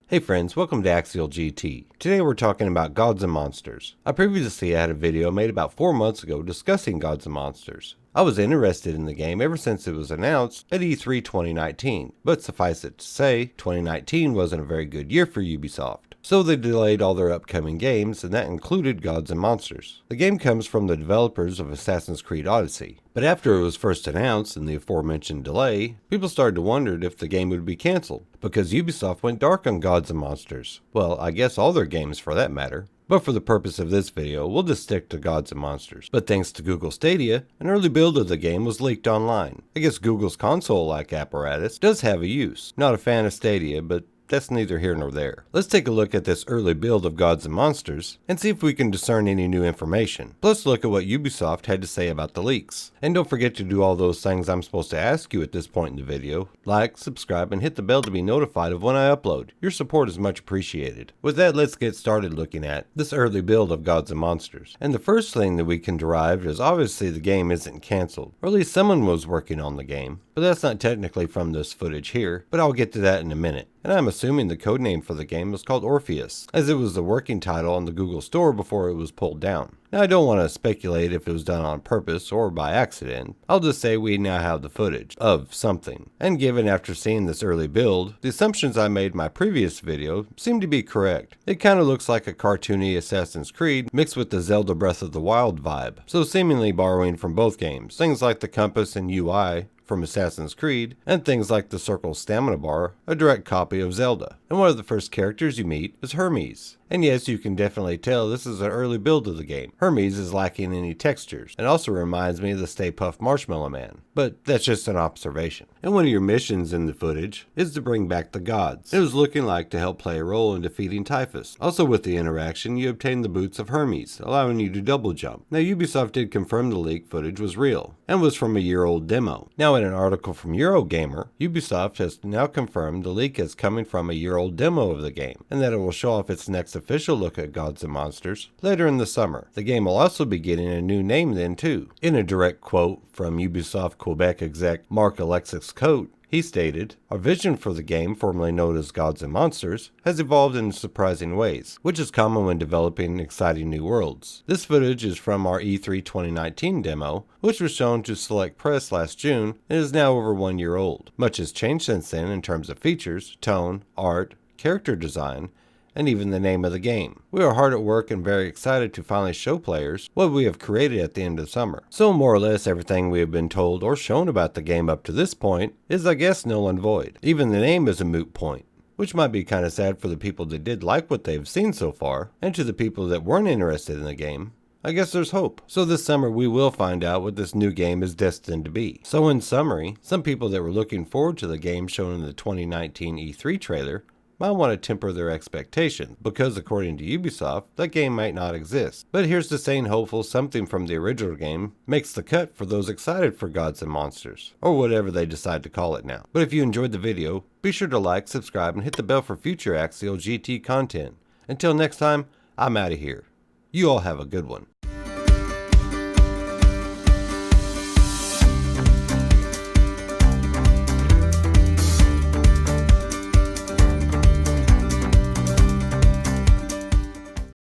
Hey friends, welcome to Axial GT. Today we're talking about Gods and Monsters. I previously had a video made about 4 months ago discussing Gods and Monsters. I was interested in the game ever since it was announced at E3 2019, but suffice it to say, 2019 wasn't a very good year for Ubisoft. So they delayed all their upcoming games, and that included Gods and Monsters. The game comes from the developers of Assassin's Creed Odyssey. But after it was first announced and the aforementioned delay, people started to wonder if the game would be cancelled, because Ubisoft went dark on Gods and Monsters. Well, I guess all their games for that matter. But for the purpose of this video, we'll just stick to Gods and Monsters. But thanks to Google Stadia, an early build of the game was leaked online. I guess Google's console-like apparatus does have a use. Not a fan of Stadia, but that's neither here nor there. Let's take a look at this early build of Gods and Monsters and see if we can discern any new information. Plus look at what Ubisoft had to say about the leaks. And don't forget to do all those things I'm supposed to ask you at this point in the video. Like, subscribe, and hit the bell to be notified of when I upload. Your support is much appreciated. With that, let's get started looking at this early build of Gods and Monsters. And the first thing that we can derive is obviously the game isn't cancelled, or at least someone was working on the game. But that's not technically from this footage here, but I'll get to that in a minute. And I'm assuming the codename for the game was called Orpheus, as it was the working title on the Google Store before it was pulled down. Now I don't want to speculate if it was done on purpose or by accident. I'll just say we now have the footage of something. And given after seeing this early build, the assumptions I made in my previous video seem to be correct. It kind of looks like a cartoony Assassin's Creed mixed with the Zelda Breath of the Wild vibe, so seemingly borrowing from both games. Things like the compass and UI from Assassin's Creed, and things like the circle stamina bar, a direct copy of Zelda. And one of the first characters you meet is Hermes. And yes, you can definitely tell this is an early build of the game. Hermes is lacking any textures, and also reminds me of the Stay Puft Marshmallow Man. But that's just an observation. And one of your missions in the footage is to bring back the gods. It was looking like to help play a role in defeating Typhus. Also with the interaction, you obtain the boots of Hermes, allowing you to double jump. Now Ubisoft did confirm the leak footage was real, and was from a year-old demo. Now in an article from Eurogamer, Ubisoft has now confirmed the leak is coming from a year-old demo of the game, and that it will show off its next official look at Gods and Monsters later in the summer. The game will also be getting a new name then too. In a direct quote from Ubisoft Quebec exec Mark Alexis Cote, he stated, "Our vision for the game, formerly known as Gods and Monsters, has evolved in surprising ways, which is common when developing exciting new worlds. This footage is from our E3 2019 demo, which was shown to select press last June and is now over 1 year old. Much has changed since then in terms of features, tone, art, character design, and even the name of the game. We are hard at work and very excited to finally show players what we have created at the end of summer." So more or less everything we have been told or shown about the game up to this point is I guess null and void. Even the name is a moot point, which might be kind of sad for the people that did like what they've seen so far, and to the people that weren't interested in the game, I guess there's hope. So this summer we will find out what this new game is destined to be. So in summary, some people that were looking forward to the game shown in the 2019 E3 trailer might want to temper their expectations, because according to Ubisoft, that game might not exist. But here's to staying hopeful something from the original game makes the cut for those excited for Gods and Monsters, or whatever they decide to call it now. But if you enjoyed the video, be sure to like, subscribe, and hit the bell for future Axial GT content. Until next time, I'm out of here. You all have a good one.